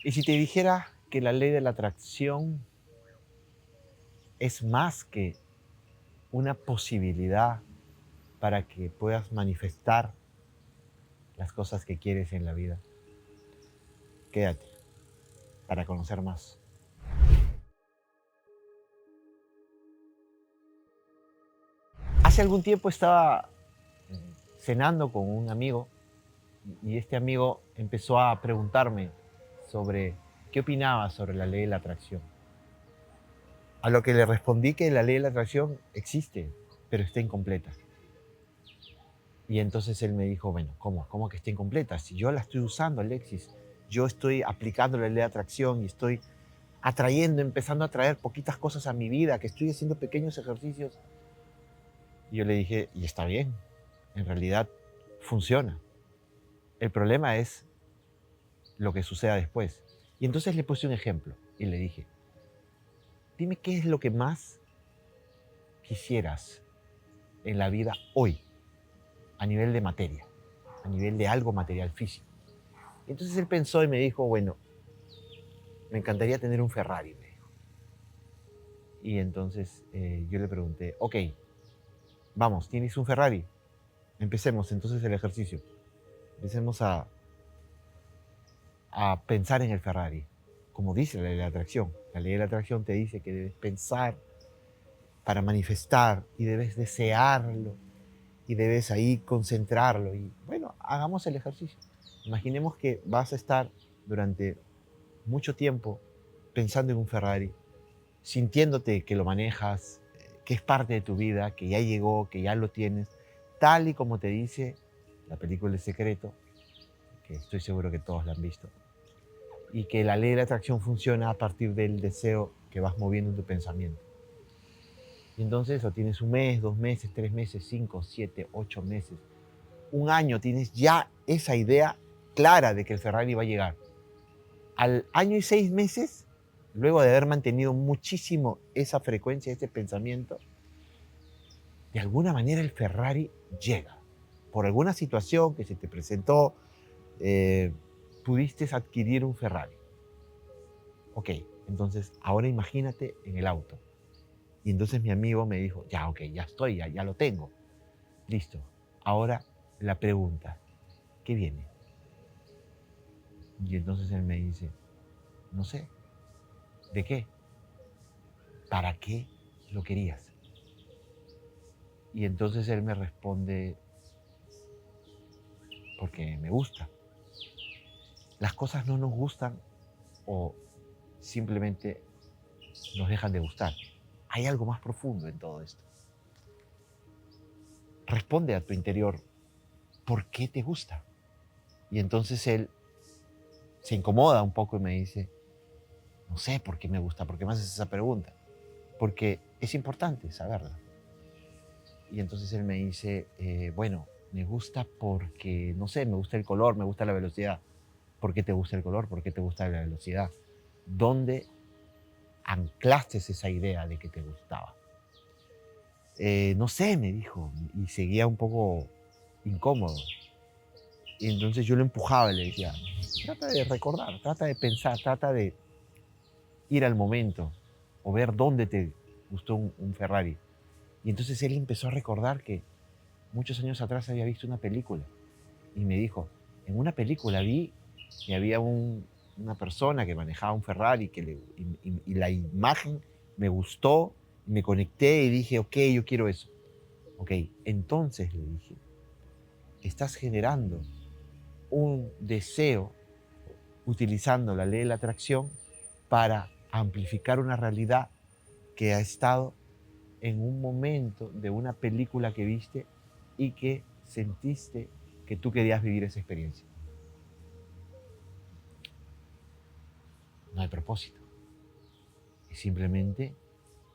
Y si te dijera que la ley de la atracción es más que una posibilidad para que puedas manifestar las cosas que quieres en la vida, quédate para conocer más. Hace algún tiempo estaba cenando con un amigo y este amigo empezó a preguntarme sobre qué opinaba sobre la ley de la atracción. A lo que le respondí que la ley de la atracción existe, pero está incompleta. Y entonces él me dijo, bueno, ¿cómo que está incompleta? Si yo la estoy usando, Alexis, yo estoy aplicando la ley de atracción y estoy atrayendo, empezando a traer poquitas cosas a mi vida, que estoy haciendo pequeños ejercicios. Y yo le dije, y está bien, en realidad funciona. El problema es lo que suceda después. Y entonces le puse un ejemplo y le dije, dime qué es lo que más quisieras en la vida hoy, a nivel de materia, a nivel de algo material físico. Y entonces él pensó y me dijo, bueno, me encantaría tener un Ferrari, me dijo. Y entonces yo le pregunté, ok, vamos, ¿tienes un Ferrari? Empecemos entonces el ejercicio. Empecemos a pensar en el Ferrari, como dice la ley de la atracción. La ley de la atracción te dice que debes pensar para manifestar y debes desearlo y debes ahí concentrarlo. Y bueno, hagamos el ejercicio. Imaginemos que vas a estar durante mucho tiempo pensando en un Ferrari, sintiéndote que lo manejas, que es parte de tu vida, que ya llegó, que ya lo tienes, tal y como te dice la película El Secreto, que estoy seguro que todos la han visto, y que la ley de la atracción funciona a partir del deseo que vas moviendo en tu pensamiento. Y entonces lo tienes un mes, 2 meses, 3 meses, 5, 7, 8 meses, un año, tienes ya esa idea clara de que el Ferrari va a llegar. Al año y 6 meses, luego de haber mantenido muchísimo esa frecuencia, ese pensamiento, de alguna manera el Ferrari llega. Por alguna situación que se te presentó, eh, pudiste adquirir un Ferrari. Ok, entonces ahora imagínate en el auto. Y entonces mi amigo me dijo, ya, ok, ya estoy, ya lo tengo. Listo. Ahora la pregunta, ¿qué viene? Y entonces él me dice, no sé, ¿de qué? ¿Para qué lo querías? Y entonces él me responde, porque me gusta. Las cosas no nos gustan o simplemente nos dejan de gustar. Hay algo más profundo en todo esto. Responde a tu interior, ¿por qué te gusta? Y entonces él se incomoda un poco y me dice, no sé por qué me gusta, por qué me haces esa pregunta, porque es importante saberla. Y entonces él me dice, bueno, me gusta porque, no sé, me gusta el color, me gusta la velocidad. ¿Por qué te gusta el color? ¿Por qué te gusta la velocidad? ¿Dónde anclaste esa idea de que te gustaba? No sé, me dijo, y seguía un poco incómodo. Y entonces yo lo empujaba y le decía, trata de recordar, trata de pensar, trata de ir al momento o ver dónde te gustó un Ferrari. Y entonces él empezó a recordar que muchos años atrás había visto una película y me dijo, en una película vi que había una persona que manejaba un Ferrari y la imagen me gustó, me conecté y dije, ok, yo quiero eso. Ok, entonces le dije, estás generando un deseo utilizando la ley de la atracción para amplificar una realidad que ha estado en un momento de una película que viste y que sentiste que tú querías vivir esa experiencia. No hay propósito, es simplemente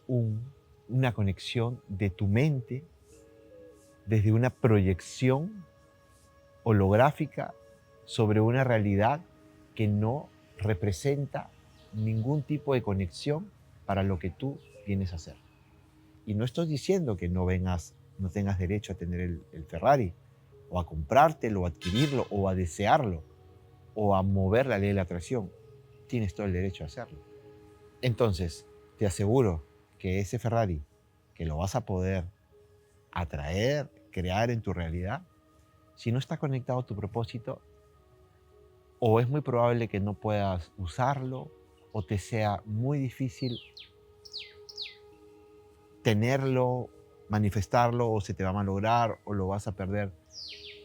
una conexión de tu mente desde una proyección holográfica sobre una realidad que no representa ningún tipo de conexión para lo que tú vienes a hacer. Y no estoy diciendo que no tengas derecho a tener el Ferrari, o a comprártelo, o a adquirirlo, o a desearlo, o a mover la ley de la atracción. tienes todo el derecho a hacerlo. Entonces, te aseguro que ese Ferrari, que lo vas a poder atraer, crear en tu realidad, si no está conectado a tu propósito, o es muy probable que no puedas usarlo, o te sea muy difícil tenerlo, manifestarlo, o se te va a malograr, o lo vas a perder.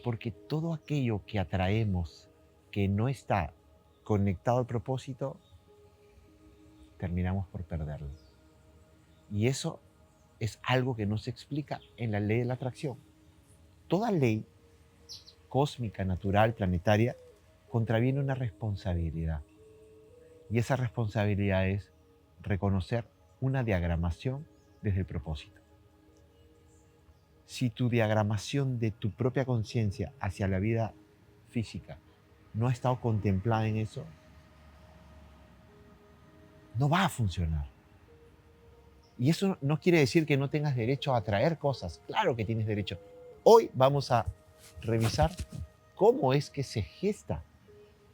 Porque todo aquello que atraemos que no está conectado al propósito, terminamos por perderlo. Y eso es algo que no se explica en la ley de la atracción. Toda ley cósmica, natural, planetaria, contraviene una responsabilidad. Y esa responsabilidad es reconocer una diagramación desde el propósito. Si tu diagramación de tu propia conciencia hacia la vida física no ha estado contemplada en eso, no va a funcionar. Y eso no quiere decir que no tengas derecho a atraer cosas. Claro que tienes derecho. Hoy vamos a revisar cómo es que se gesta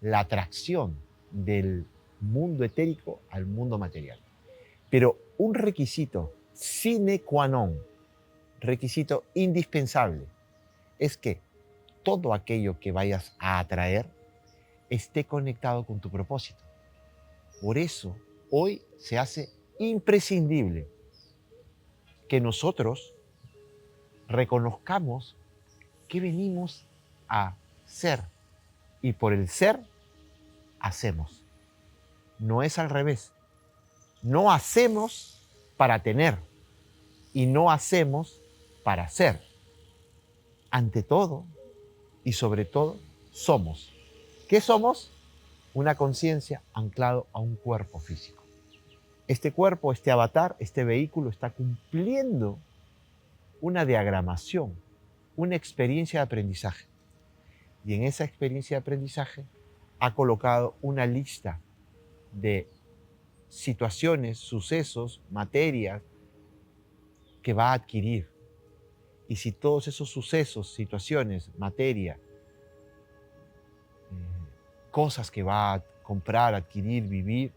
la atracción del mundo etérico al mundo material. Pero un requisito sine qua non, requisito indispensable, es que todo aquello que vayas a atraer esté conectado con tu propósito. Por eso, hoy se hace imprescindible que nosotros reconozcamos que venimos a ser y por el ser hacemos. No es al revés. No hacemos para tener y no hacemos para ser. Ante todo y sobre todo, somos. ¿Qué somos? Una conciencia anclado a un cuerpo físico. Este cuerpo, este avatar, este vehículo está cumpliendo una diagramación, una experiencia de aprendizaje. Y en esa experiencia de aprendizaje ha colocado una lista de situaciones, sucesos, materias que va a adquirir. Y si todos esos sucesos, situaciones, materia, cosas que va a comprar, adquirir, vivir,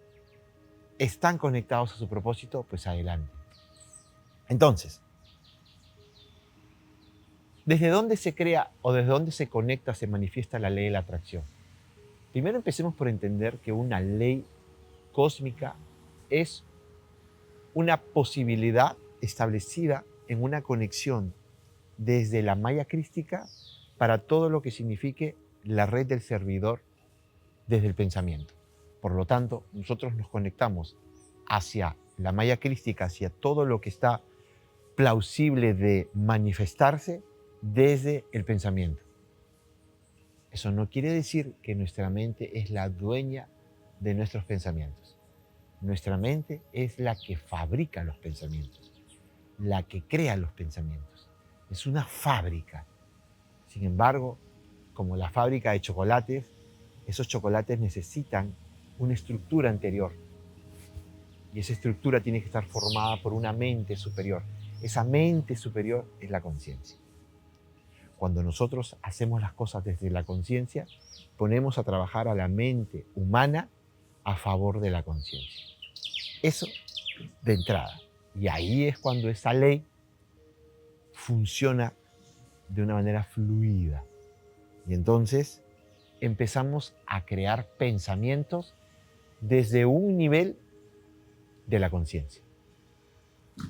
están conectados a su propósito, pues adelante. Entonces, ¿desde dónde se crea o desde dónde se conecta, se manifiesta la ley de la atracción? Primero empecemos por entender que una ley cósmica es una posibilidad establecida en una conexión desde la malla crística para todo lo que signifique la red del servidor desde el pensamiento. Por lo tanto, nosotros nos conectamos hacia la malla crística, hacia todo lo que está plausible de manifestarse desde el pensamiento. Eso no quiere decir que nuestra mente es la dueña de nuestros pensamientos. Nuestra mente es la que fabrica los pensamientos, la que crea los pensamientos. Es una fábrica. Sin embargo, como la fábrica de chocolates, esos chocolates necesitan una estructura anterior. Y esa estructura tiene que estar formada por una mente superior. Esa mente superior es la conciencia. Cuando nosotros hacemos las cosas desde la conciencia, ponemos a trabajar a la mente humana a favor de la conciencia. Eso de entrada. Y ahí es cuando esa ley funciona de una manera fluida. Y entonces empezamos a crear pensamientos desde un nivel de la conciencia.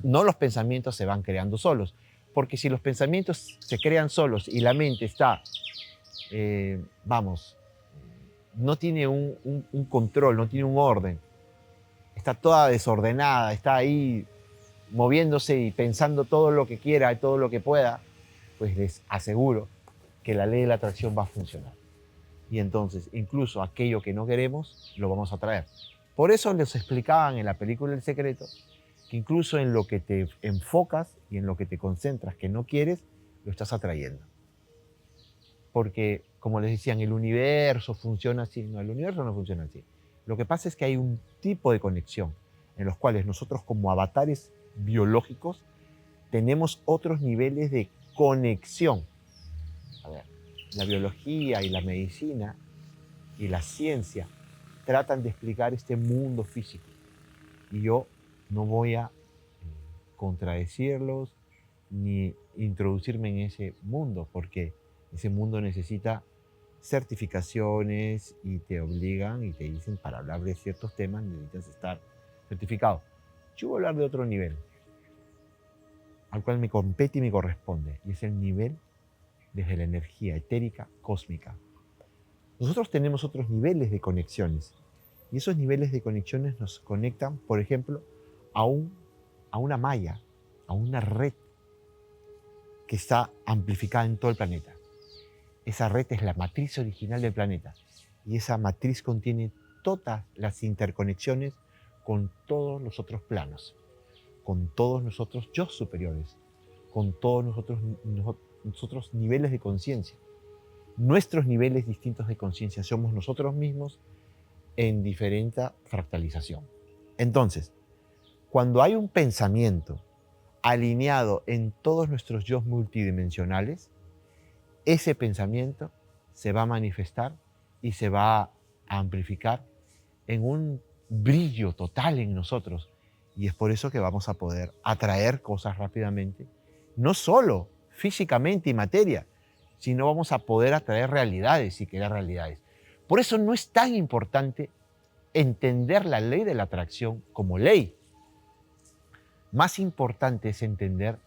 No los pensamientos se van creando solos, porque si los pensamientos se crean solos y la mente está, no tiene un control, no tiene un orden, está toda desordenada, está ahí moviéndose y pensando todo lo que quiera y todo lo que pueda, pues les aseguro que la ley de la atracción va a funcionar. Y entonces, incluso aquello que no queremos, lo vamos a traer. Por eso les explicaban en la película El Secreto que incluso en lo que te enfocas y en lo que te concentras que no quieres, lo estás atrayendo. Porque, como les decían, el universo funciona así. No, el universo no funciona así. Lo que pasa es que hay un tipo de conexión en los cuales nosotros como avatares biológicos tenemos otros niveles de conexión. A ver, la biología y la medicina y la ciencia tratan de explicar este mundo físico. Y yo no voy a contradecirlos ni introducirme en ese mundo, porque ese mundo necesita certificaciones y te obligan y te dicen para hablar de ciertos temas necesitas estar certificado. Yo voy a hablar de otro nivel, al cual me compete y me corresponde, y es el nivel desde la energía etérica cósmica. Nosotros tenemos otros niveles de conexiones, y esos niveles de conexiones nos conectan, por ejemplo, a una malla, a una red que está amplificada en todo el planeta. Esa red es la matriz original del planeta, y esa matriz contiene todas las interconexiones con todos los otros planos, con todos nosotros yo superiores, con todos nosotros niveles de conciencia. Nuestros niveles distintos de conciencia somos nosotros mismos en diferente fractalización. Entonces, cuando hay un pensamiento alineado en todos nuestros yo multidimensionales, ese pensamiento se va a manifestar y se va a amplificar en un brillo total en nosotros. Y es por eso que vamos a poder atraer cosas rápidamente, no solo físicamente y materia, sino vamos a poder atraer realidades y crear realidades. Por eso no es tan importante entender la ley de la atracción como ley. Más importante es entender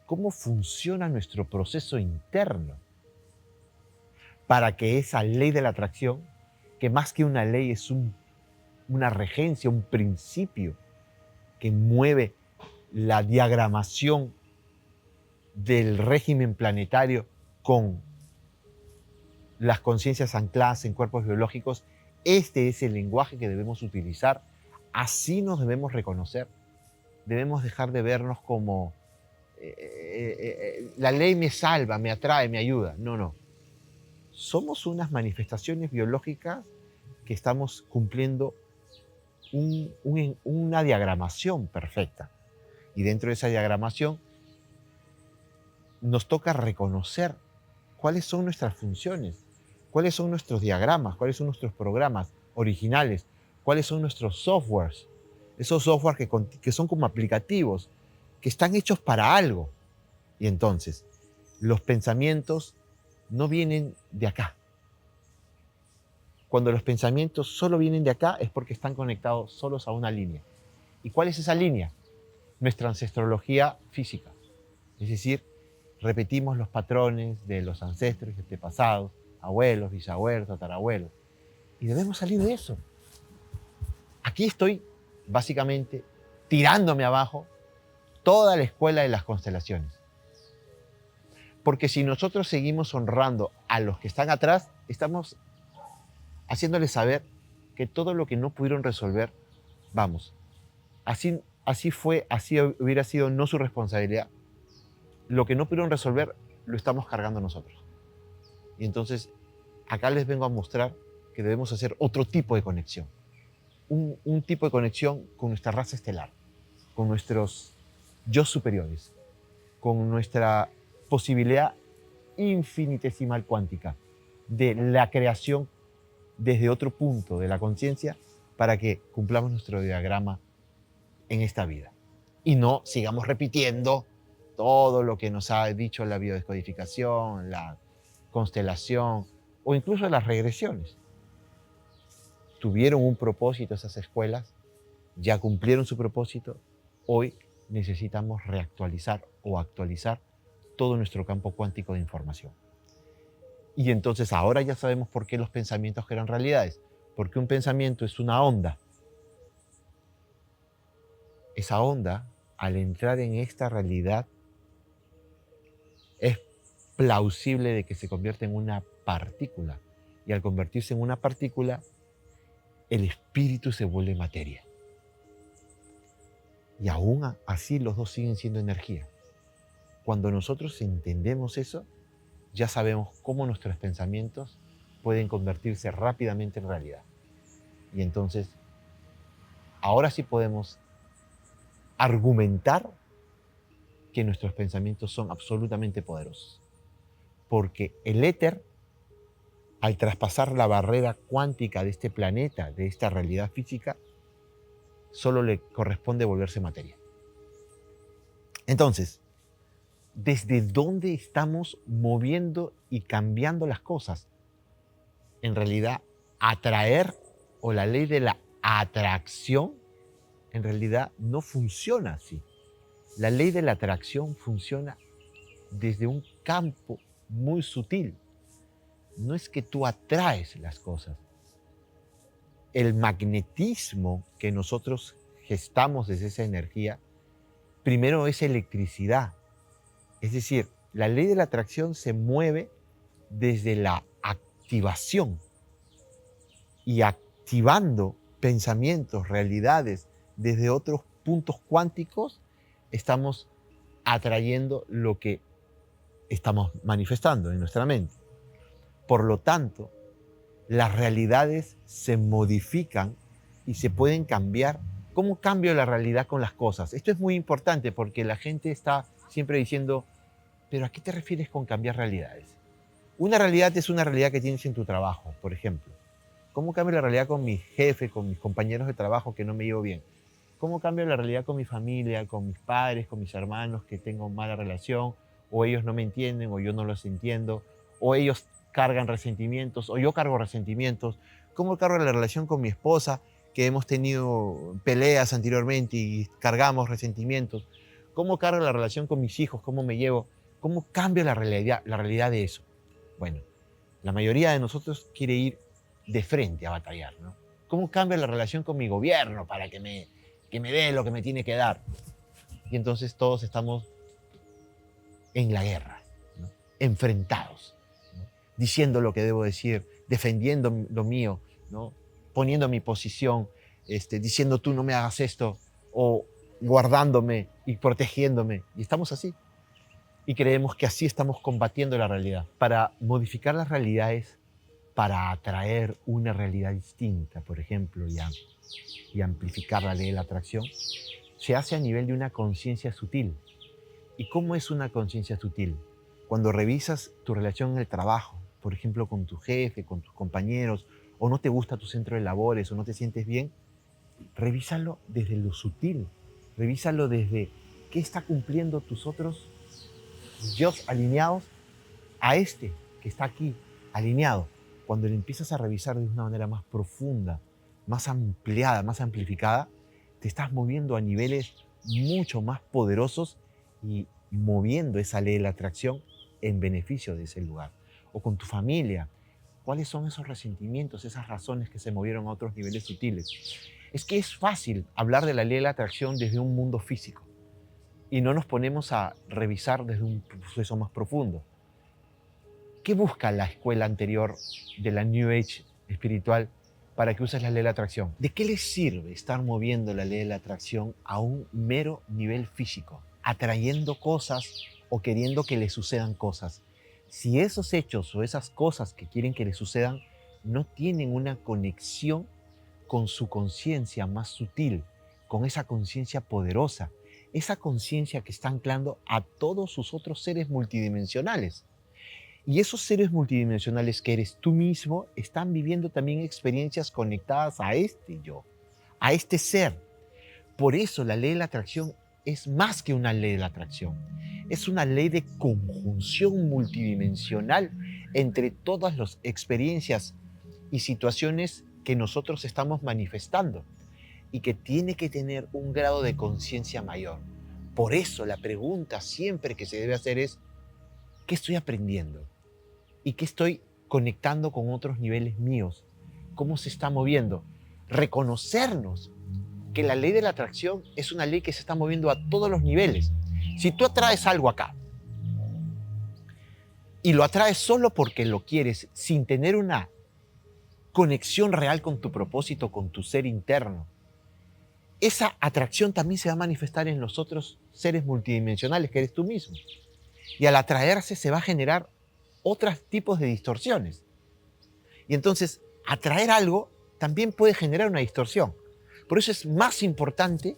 cómo funciona nuestro proceso interno para que esa ley de la atracción, que más que una ley es una regencia, un principio que mueve la diagramación del régimen planetario con las conciencias ancladas en cuerpos biológicos, este es el lenguaje que debemos utilizar. Así nos debemos reconocer. Debemos dejar de vernos como la ley me salva, me atrae, me ayuda. No, no. Somos unas manifestaciones biológicas que estamos cumpliendo una diagramación perfecta. Y dentro de esa diagramación nos toca reconocer cuáles son nuestras funciones, cuáles son nuestros diagramas, cuáles son nuestros programas originales, cuáles son nuestros softwares, esos softwares que son como aplicativos, que están hechos para algo. Y entonces, los pensamientos no vienen de acá. Cuando los pensamientos solo vienen de acá es porque están conectados solos a una línea. ¿Y cuál es esa línea? Nuestra ancestrología física. Es decir, repetimos los patrones de los ancestros y antepasados, abuelos, bisabuelos, tatarabuelos. Y debemos salir de eso. Aquí estoy, básicamente, tirándome abajo toda la escuela de las constelaciones. Porque si nosotros seguimos honrando a los que están atrás, estamos haciéndoles saber que todo lo que no pudieron resolver, vamos, así hubiera sido no su responsabilidad. Lo que no pudieron resolver, lo estamos cargando nosotros. Y entonces, acá les vengo a mostrar que debemos hacer otro tipo de conexión. Un tipo de conexión con nuestra raza estelar, con nuestros yo superiores, con nuestra posibilidad infinitesimal cuántica de la creación desde otro punto de la conciencia para que cumplamos nuestro diagrama en esta vida. Y no sigamos repitiendo todo lo que nos ha dicho la biodescodificación, la constelación o incluso las regresiones. Tuvieron un propósito esas escuelas, ya cumplieron su propósito, hoy necesitamos reactualizar o actualizar todo nuestro campo cuántico de información. Y entonces ahora ya sabemos por qué los pensamientos crean realidades, porque un pensamiento es una onda. Esa onda, al entrar en esta realidad, es plausible de que se convierta en una partícula. Y al convertirse en una partícula, el espíritu se vuelve materia. Y aún así los dos siguen siendo energía. Cuando nosotros entendemos eso, ya sabemos cómo nuestros pensamientos pueden convertirse rápidamente en realidad. Y entonces, ahora sí podemos argumentar que nuestros pensamientos son absolutamente poderosos. Porque el éter al traspasar la barrera cuántica de este planeta, de esta realidad física, solo le corresponde volverse materia. Entonces, ¿desde dónde estamos moviendo y cambiando las cosas? En realidad, atraer o la ley de la atracción en realidad no funciona así. La ley de la atracción funciona desde un campo muy sutil. No es que tú atraes las cosas. El magnetismo que nosotros gestamos desde esa energía, primero es electricidad. Es decir, la ley de la atracción se mueve desde la activación y activando pensamientos, realidades desde otros puntos cuánticos, estamos atrayendo lo que estamos manifestando en nuestra mente. Por lo tanto, las realidades se modifican y se pueden cambiar. ¿Cómo cambio la realidad con las cosas? Esto es muy importante porque la gente está siempre diciendo, ¿pero a qué te refieres con cambiar realidades? Una realidad es una realidad que tienes en tu trabajo, por ejemplo. ¿Cómo cambio la realidad con mi jefe, con mis compañeros de trabajo que no me llevo bien? ¿Cómo cambio la realidad con mi familia, con mis padres, con mis hermanos que tengo mala relación? O ellos no me entienden, o yo no los entiendo, o ellos cargan resentimientos, o yo cargo resentimientos. ¿Cómo cargo la relación con mi esposa, que hemos tenido peleas anteriormente y cargamos resentimientos? ¿Cómo cargo la relación con mis hijos? ¿Cómo me llevo? ¿Cómo cambio la realidad de eso? Bueno, la mayoría de nosotros quiere ir de frente a batallar, ¿no? ¿Cómo cambio la relación con mi gobierno para que me dé lo que me tiene que dar? Y entonces todos estamos en la guerra, ¿no? Enfrentados, ¿no? Diciendo lo que debo decir, defendiendo lo mío, ¿no? Poniendo mi posición, diciendo tú no me hagas esto, o guardándome y protegiéndome. Y estamos así. Y creemos que así estamos combatiendo la realidad. Para modificar las realidades, para atraer una realidad distinta, por ejemplo, y amplificar la ley de la atracción, se hace a nivel de una conciencia sutil. ¿Y cómo es una conciencia sutil? Cuando revisas tu relación en el trabajo, por ejemplo, con tu jefe, con tus compañeros, o no te gusta tu centro de labores, o no te sientes bien, revísalo desde lo sutil. Revísalo desde qué está cumpliendo tus otros Dios alineados a este que está aquí, alineado. Cuando le empiezas a revisar de una manera más profunda, más ampliada, más amplificada, te estás moviendo a niveles mucho más poderosos y moviendo esa ley de la atracción en beneficio de ese lugar. O con tu familia. ¿Cuáles son esos resentimientos, esas razones que se movieron a otros niveles sutiles? Es que es fácil hablar de la ley de la atracción desde un mundo físico y no nos ponemos a revisar desde un proceso más profundo. ¿Qué busca la escuela anterior de la New Age espiritual para que uses la ley de la atracción? ¿De qué les sirve estar moviendo la ley de la atracción a un mero nivel físico, atrayendo cosas o queriendo que les sucedan cosas? Si esos hechos o esas cosas que quieren que les sucedan no tienen una conexión con su conciencia más sutil, con esa conciencia poderosa, esa conciencia que está anclando a todos sus otros seres multidimensionales. Y esos seres multidimensionales que eres tú mismo están viviendo también experiencias conectadas a este yo, a este ser. Por eso la ley de la atracción es más que una ley de la atracción. Es una ley de conjunción multidimensional entre todas las experiencias y situaciones que nosotros estamos manifestando y que tiene que tener un grado de conciencia mayor. Por eso la pregunta siempre que se debe hacer es, ¿qué estoy aprendiendo? ¿Y qué estoy conectando con otros niveles míos? ¿Cómo se está moviendo? Reconocernos que la ley de la atracción es una ley que se está moviendo a todos los niveles. Si tú atraes algo acá y lo atraes solo porque lo quieres, sin tener una conexión real con tu propósito, con tu ser interno, esa atracción también se va a manifestar en los otros seres multidimensionales que eres tú mismo. Y al atraerse se va a generar otros tipos de distorsiones. Y entonces, atraer algo también puede generar una distorsión. Por eso es más importante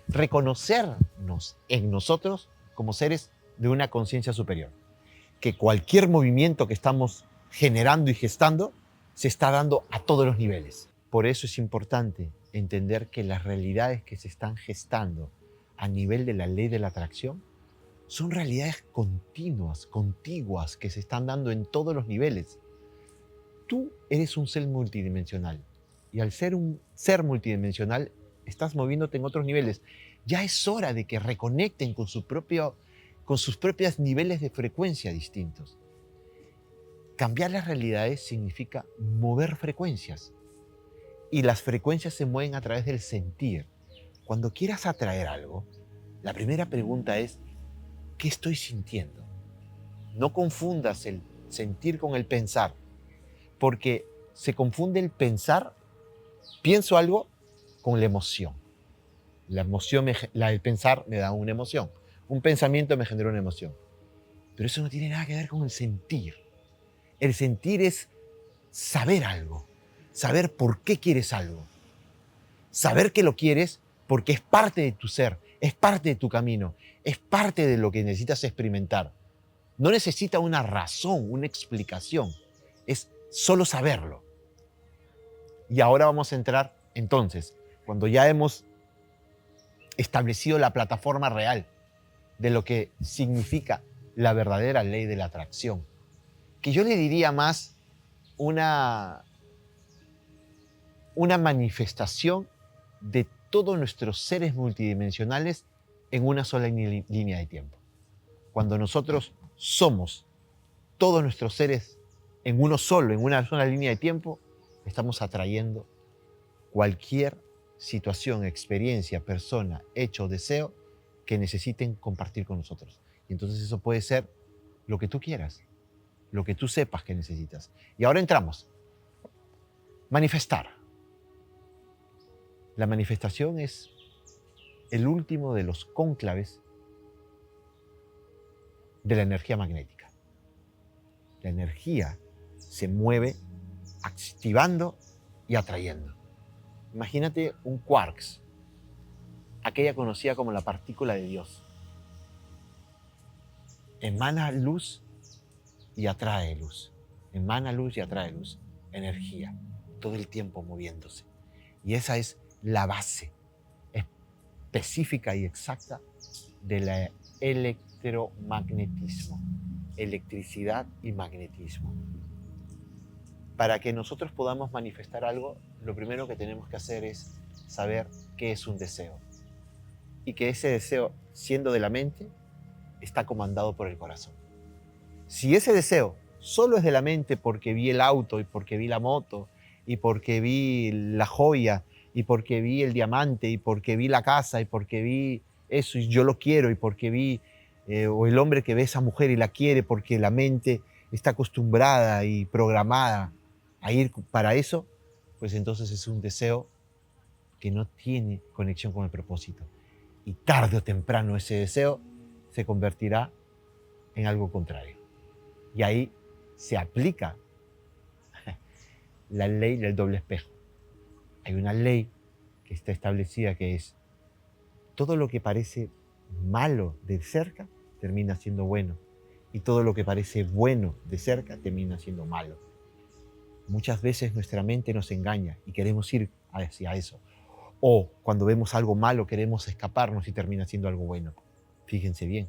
reconocernos en nosotros como seres de una conciencia superior. Que cualquier movimiento que estamos generando y gestando, se está dando a todos los niveles. Por eso es importante entender que las realidades que se están gestando a nivel de la ley de la atracción son realidades continuas, contiguas, que se están dando en todos los niveles. Tú eres un ser multidimensional y al ser un ser multidimensional estás moviéndote en otros niveles. Ya es hora de que reconecten con sus propios niveles de frecuencia distintos. Cambiar las realidades significa mover frecuencias y las frecuencias se mueven a través del sentir. Cuando quieras atraer algo, la primera pregunta es: ¿qué estoy sintiendo? No confundas el sentir con el pensar, porque se confunde el pensar, pienso algo, con la emoción. El pensar me da una emoción, un pensamiento me genera una emoción, pero eso no tiene nada que ver con el sentir. El sentir es saber algo, saber por qué quieres algo, saber que lo quieres porque es parte de tu ser, es parte de tu camino, es parte de lo que necesitas experimentar. No necesita una razón, una explicación, es solo saberlo. Y ahora vamos a entrar, entonces, cuando ya hemos establecido la plataforma real de lo que significa la verdadera ley de la atracción, que yo le diría más una manifestación de todos nuestros seres multidimensionales en una sola línea de tiempo. Cuando nosotros somos todos nuestros seres en uno solo, en una sola línea de tiempo, estamos atrayendo cualquier situación, experiencia, persona, hecho o deseo que necesiten compartir con nosotros. Y entonces eso puede ser lo que tú quieras, lo que tú sepas que necesitas. Y ahora entramos. Manifestar. La manifestación es el último de los cónclaves de la energía magnética. La energía se mueve activando y atrayendo. Imagínate un quarks, aquella conocida como la partícula de Dios. Emana luz y atrae luz. Emana luz y atrae luz. Energía, todo el tiempo moviéndose. Y esa es la base específica y exacta del electromagnetismo. Electricidad y magnetismo. Para que nosotros podamos manifestar algo, lo primero que tenemos que hacer es saber qué es un deseo. Y que ese deseo, siendo de la mente, está comandado por el corazón. Si ese deseo solo es de la mente porque vi el auto y porque vi la moto y porque vi la joya y porque vi el diamante y porque vi la casa y porque vi eso y yo lo quiero y porque vi o el hombre que ve a esa mujer y la quiere porque la mente está acostumbrada y programada a ir para eso, pues entonces es un deseo que no tiene conexión con el propósito. Y tarde o temprano ese deseo se convertirá en algo contrario. Y ahí se aplica la ley del doble espejo. Hay una ley que está establecida que es: todo lo que parece malo de cerca termina siendo bueno, y todo lo que parece bueno de cerca termina siendo malo. Muchas veces nuestra mente nos engaña y queremos ir hacia eso. O cuando vemos algo malo queremos escaparnos y termina siendo algo bueno. Fíjense bien.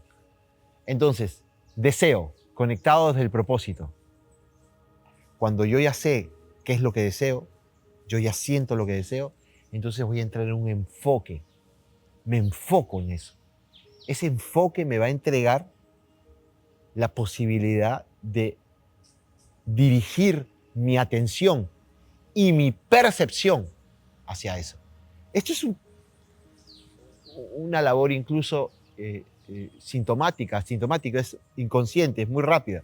Entonces, deseo, conectado desde el propósito. Cuando yo ya sé qué es lo que deseo, yo ya siento lo que deseo, entonces voy a entrar en un enfoque. Me enfoco en eso. Ese enfoque me va a entregar la posibilidad de dirigir mi atención y mi percepción hacia eso. Esto es una labor incluso sintomática, es inconsciente, es muy rápida.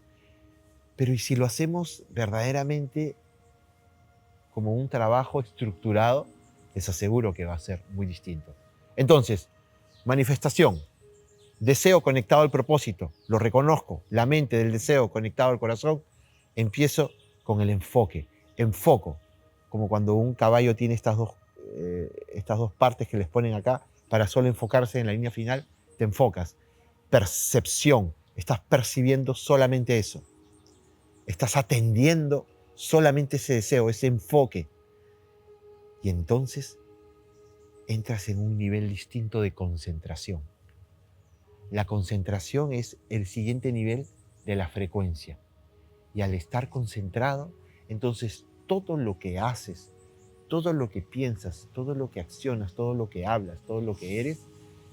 Pero ¿y si lo hacemos verdaderamente como un trabajo estructurado? Les aseguro que va a ser muy distinto. Entonces, manifestación, deseo conectado al propósito, lo reconozco, la mente del deseo conectado al corazón, empiezo con el enfoque, enfoco, como cuando un caballo tiene estas dos partes que les ponen acá para solo enfocarse en la línea final, te enfocas. Percepción, estás percibiendo solamente eso. Estás atendiendo solamente ese deseo, ese enfoque. Y entonces entras en un nivel distinto de concentración. La concentración es el siguiente nivel de la frecuencia. Y al estar concentrado, entonces todo lo que haces, todo lo que piensas, todo lo que accionas, todo lo que hablas, todo lo que eres,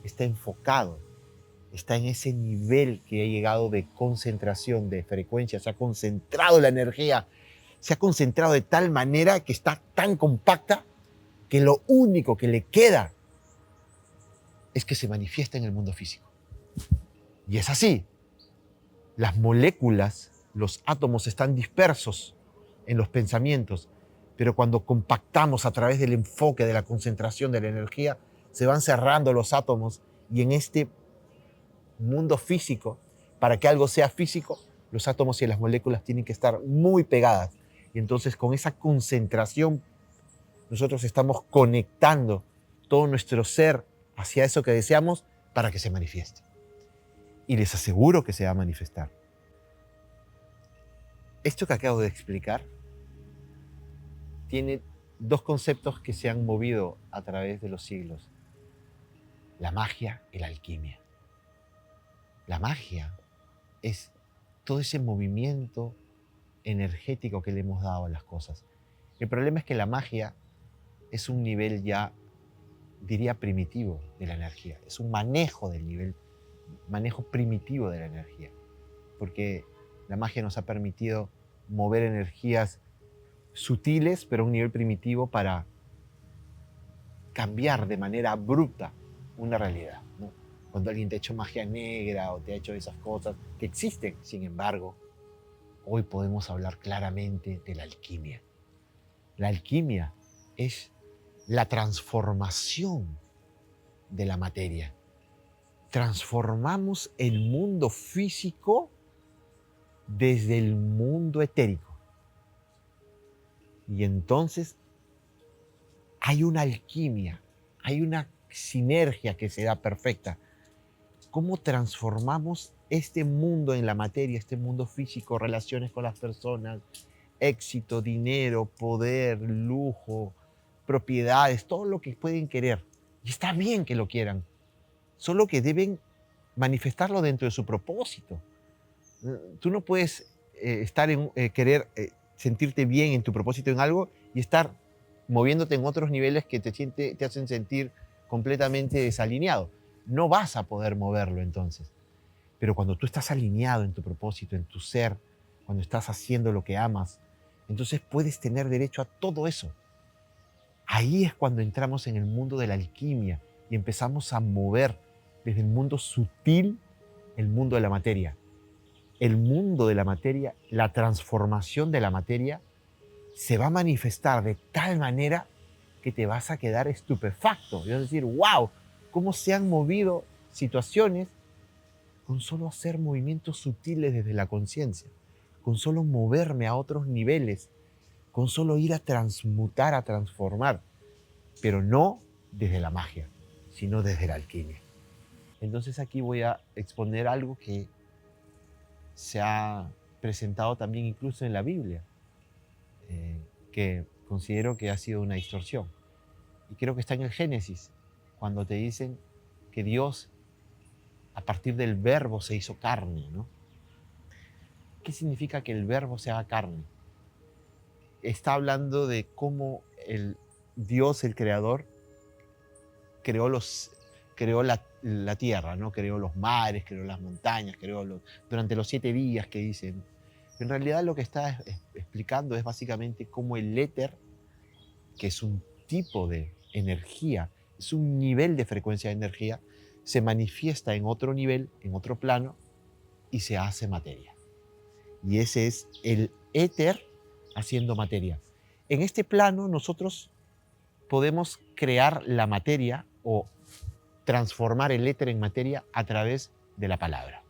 está enfocado, está en ese nivel que ha llegado de concentración, de frecuencia, se ha concentrado la energía, se ha concentrado de tal manera que está tan compacta que lo único que le queda es que se manifiesta en el mundo físico. Y es así. Las moléculas, los átomos están dispersos en los pensamientos, pero cuando compactamos a través del enfoque, de la concentración de la energía, se van cerrando los átomos y en este mundo físico, para que algo sea físico, los átomos y las moléculas tienen que estar muy pegadas. Y entonces con esa concentración nosotros estamos conectando todo nuestro ser hacia eso que deseamos para que se manifieste. Y les aseguro que se va a manifestar. Esto que acabo de explicar tiene dos conceptos que se han movido a través de los siglos: la magia y la alquimia. La magia es todo ese movimiento energético que le hemos dado a las cosas. El problema es que la magia es un nivel ya, diría, primitivo de la energía. Es un manejo del nivel, manejo primitivo de la energía. Porque la magia nos ha permitido mover energías sutiles, pero a un nivel primitivo para cambiar de manera abrupta una realidad, ¿no? Cuando alguien te ha hecho magia negra o te ha hecho esas cosas que existen. Sin embargo, hoy podemos hablar claramente de la alquimia. La alquimia es la transformación de la materia. Transformamos el mundo físico desde el mundo etérico. Y entonces hay una alquimia, hay una sinergia que se da perfecta. ¿Cómo transformamos este mundo en la materia, este mundo físico, relaciones con las personas, éxito, dinero, poder, lujo, propiedades, todo lo que pueden querer? Y está bien que lo quieran, solo que deben manifestarlo dentro de su propósito. Tú no puedes querer sentirte bien en tu propósito en algo y estar moviéndote en otros niveles que te hacen sentir completamente desalineado. No vas a poder moverlo entonces. Pero cuando tú estás alineado en tu propósito, en tu ser, cuando estás haciendo lo que amas, entonces puedes tener derecho a todo eso. Ahí es cuando entramos en el mundo de la alquimia y empezamos a mover desde el mundo sutil el mundo de la materia. El mundo de la materia, la transformación de la materia, se va a manifestar de tal manera que te vas a quedar estupefacto. Y vas a decir, wow, cómo se han movido situaciones con solo hacer movimientos sutiles desde la conciencia, con solo moverme a otros niveles, con solo ir a transmutar, a transformar, pero no desde la magia, sino desde la alquimia. Entonces aquí voy a exponer algo que se ha presentado también incluso en la Biblia, que considero que ha sido una distorsión. Y creo que está en el Génesis, cuando te dicen que Dios, a partir del verbo, se hizo carne, ¿no? ¿Qué significa que el verbo se haga carne? Está hablando de cómo el Dios, el creador, creó la tierra, ¿no? Creó los mares, creó las montañas, durante los 7 días que dicen. En realidad lo que está explicando es básicamente cómo el éter, que es un tipo de energía, es un nivel de frecuencia de energía, se manifiesta en otro nivel, en otro plano, y se hace materia. Y ese es el éter haciendo materia. En este plano nosotros podemos crear la materia o transformar el éter en materia a través de la palabra.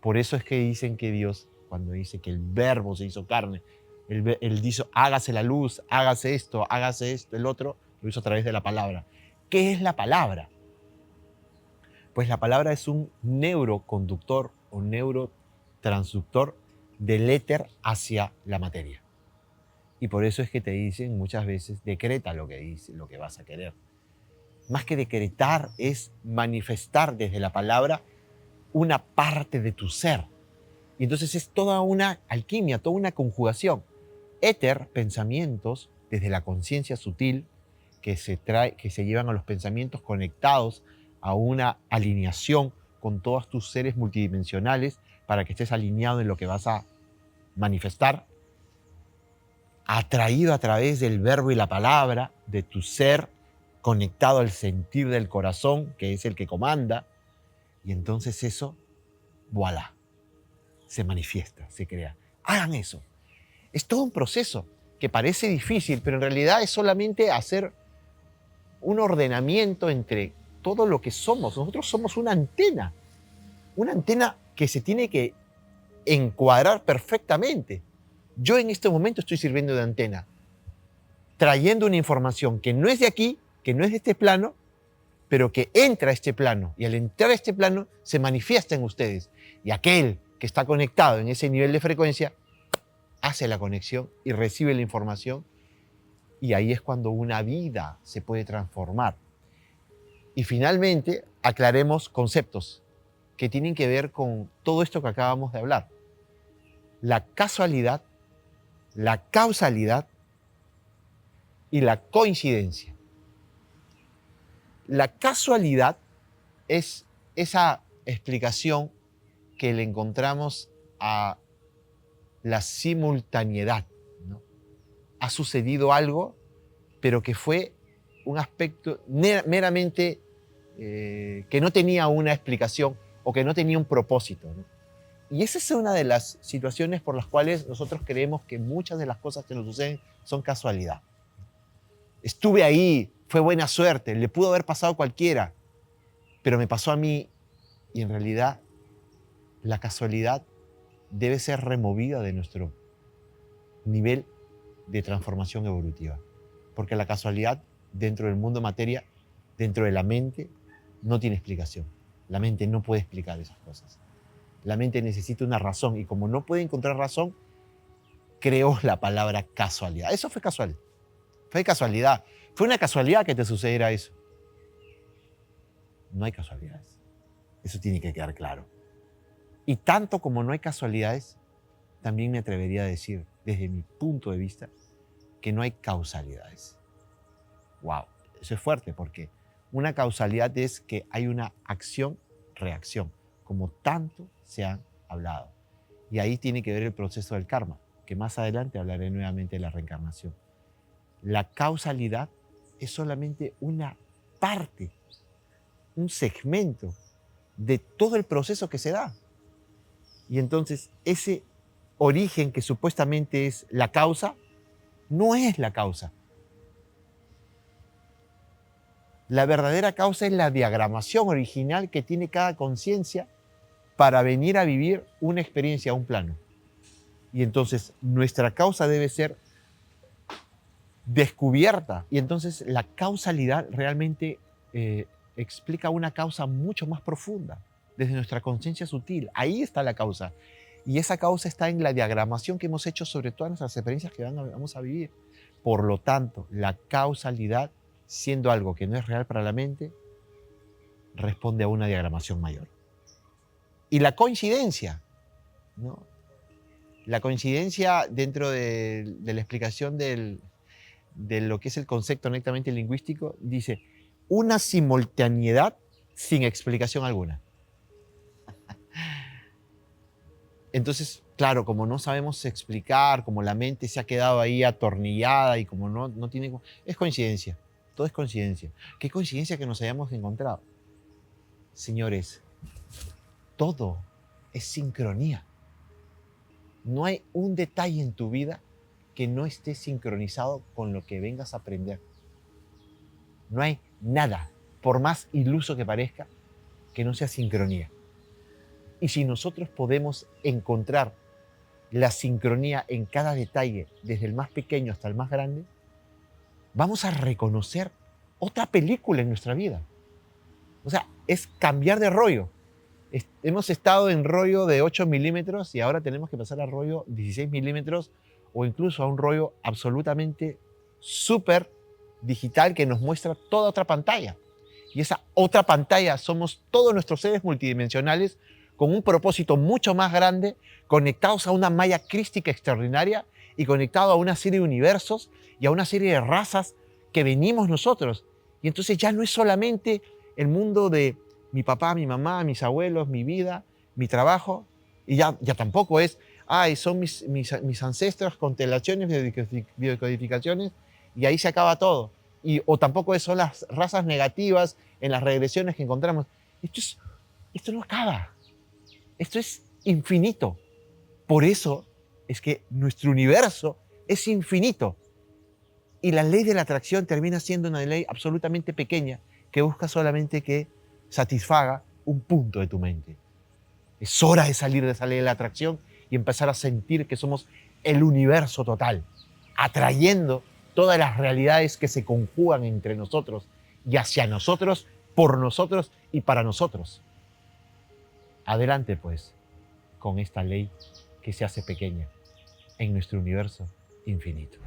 Por eso es que dicen que Dios, cuando dice que el verbo se hizo carne, él dijo, hágase la luz, hágase esto, el otro, lo hizo a través de la palabra. ¿Qué es la palabra? Pues la palabra es un neuroconductor o neurotransductor del éter hacia la materia. Y por eso es que te dicen muchas veces, decreta lo que dice, lo que vas a querer. Más que decretar es manifestar desde la palabra una parte de tu ser. Y entonces es toda una alquimia, toda una conjugación. Éter, pensamientos, desde la conciencia sutil, que se llevan a los pensamientos conectados a una alineación con todos tus seres multidimensionales para que estés alineado en lo que vas a manifestar, atraído a través del verbo y la palabra, de tu ser, conectado al sentir del corazón, que es el que comanda, y entonces eso, voilà, se manifiesta, se crea. Hagan eso. Es todo un proceso que parece difícil, pero en realidad es solamente hacer un ordenamiento entre todo lo que somos. Nosotros somos una antena que se tiene que encuadrar perfectamente. Yo en este momento estoy sirviendo de antena, trayendo una información que no es de aquí, que no es de este plano, pero que entra a este plano, y al entrar a este plano se manifiesta en ustedes. Y aquel que está conectado en ese nivel de frecuencia hace la conexión y recibe la información, y ahí es cuando una vida se puede transformar. Y finalmente, aclaremos conceptos que tienen que ver con todo esto que acabamos de hablar. La casualidad, la causalidad y la coincidencia. La casualidad es esa explicación que le encontramos a la simultaneidad, ¿no? Ha sucedido algo, pero que fue un aspecto meramente que no tenía una explicación o que no tenía un propósito, ¿no? Y esa es una de las situaciones por las cuales nosotros creemos que muchas de las cosas que nos suceden son casualidad. Estuve ahí, fue buena suerte, le pudo haber pasado a cualquiera, pero me pasó a mí, y en realidad la casualidad debe ser removida de nuestro nivel de transformación evolutiva. Porque la casualidad dentro del mundo materia, dentro de la mente, no tiene explicación. La mente no puede explicar esas cosas. La mente necesita una razón, y como no puede encontrar razón, creó la palabra casualidad. Eso fue casual. Fue casualidad. Fue una casualidad que te sucediera eso. No hay casualidades. Eso tiene que quedar claro. Y tanto como no hay casualidades, también me atrevería a decir, desde mi punto de vista, que no hay causalidades. ¡Wow! Eso es fuerte, porque una causalidad es que hay una acción-reacción, como tanto se han hablado. Y ahí tiene que ver el proceso del karma, que más adelante hablaré nuevamente de la reencarnación. La causalidad es solamente una parte, un segmento de todo el proceso que se da. Y entonces ese origen que supuestamente es la causa, no es la causa. La verdadera causa es la diagramación original que tiene cada conciencia para venir a vivir una experiencia a un plano. Y entonces nuestra causa debe ser descubierta. Y entonces la causalidad realmente explica una causa mucho más profunda, desde nuestra conciencia sutil. Ahí está la causa. Y esa causa está en la diagramación que hemos hecho sobre todas nuestras experiencias que vamos a vivir. Por lo tanto, la causalidad, siendo algo que no es real para la mente, responde a una diagramación mayor. Y la coincidencia, ¿no? La coincidencia dentro de la explicación de lo que es el concepto netamente lingüístico, dice una simultaneidad sin explicación alguna. Entonces, claro, como no sabemos explicar, como la mente se ha quedado ahí atornillada y como no tiene... Es coincidencia, todo es coincidencia. ¿Qué coincidencia que nos hayamos encontrado? Señores, todo es sincronía. No hay un detalle en tu vida que no esté sincronizado con lo que vengas a aprender. No hay nada, por más iluso que parezca, que no sea sincronía. Y si nosotros podemos encontrar la sincronía en cada detalle, desde el más pequeño hasta el más grande, vamos a reconocer otra película en nuestra vida. O sea, es cambiar de rollo. Hemos estado en rollo de 8 milímetros y ahora tenemos que pasar a rollo 16 milímetros o incluso a un rollo absolutamente súper digital que nos muestra toda otra pantalla. Y esa otra pantalla somos todos nuestros seres multidimensionales con un propósito mucho más grande, conectados a una malla crística extraordinaria y conectados a una serie de universos y a una serie de razas que venimos nosotros. Y entonces ya no es solamente el mundo de mi papá, mi mamá, mis abuelos, mi vida, mi trabajo, y ya tampoco es, son mis ancestros, constelaciones, biodecodificaciones, y ahí se acaba todo. O tampoco son las razas negativas en las regresiones que encontramos. Esto no acaba. Esto es infinito. Por eso es que nuestro universo es infinito. Y la ley de la atracción termina siendo una ley absolutamente pequeña que busca solamente que satisfaga un punto de tu mente. Es hora de salir de esa ley de la atracción y empezar a sentir que somos el universo total, atrayendo todas las realidades que se conjugan entre nosotros y hacia nosotros, por nosotros y para nosotros. Adelante, pues, con esta ley que se hace pequeña en nuestro universo infinito.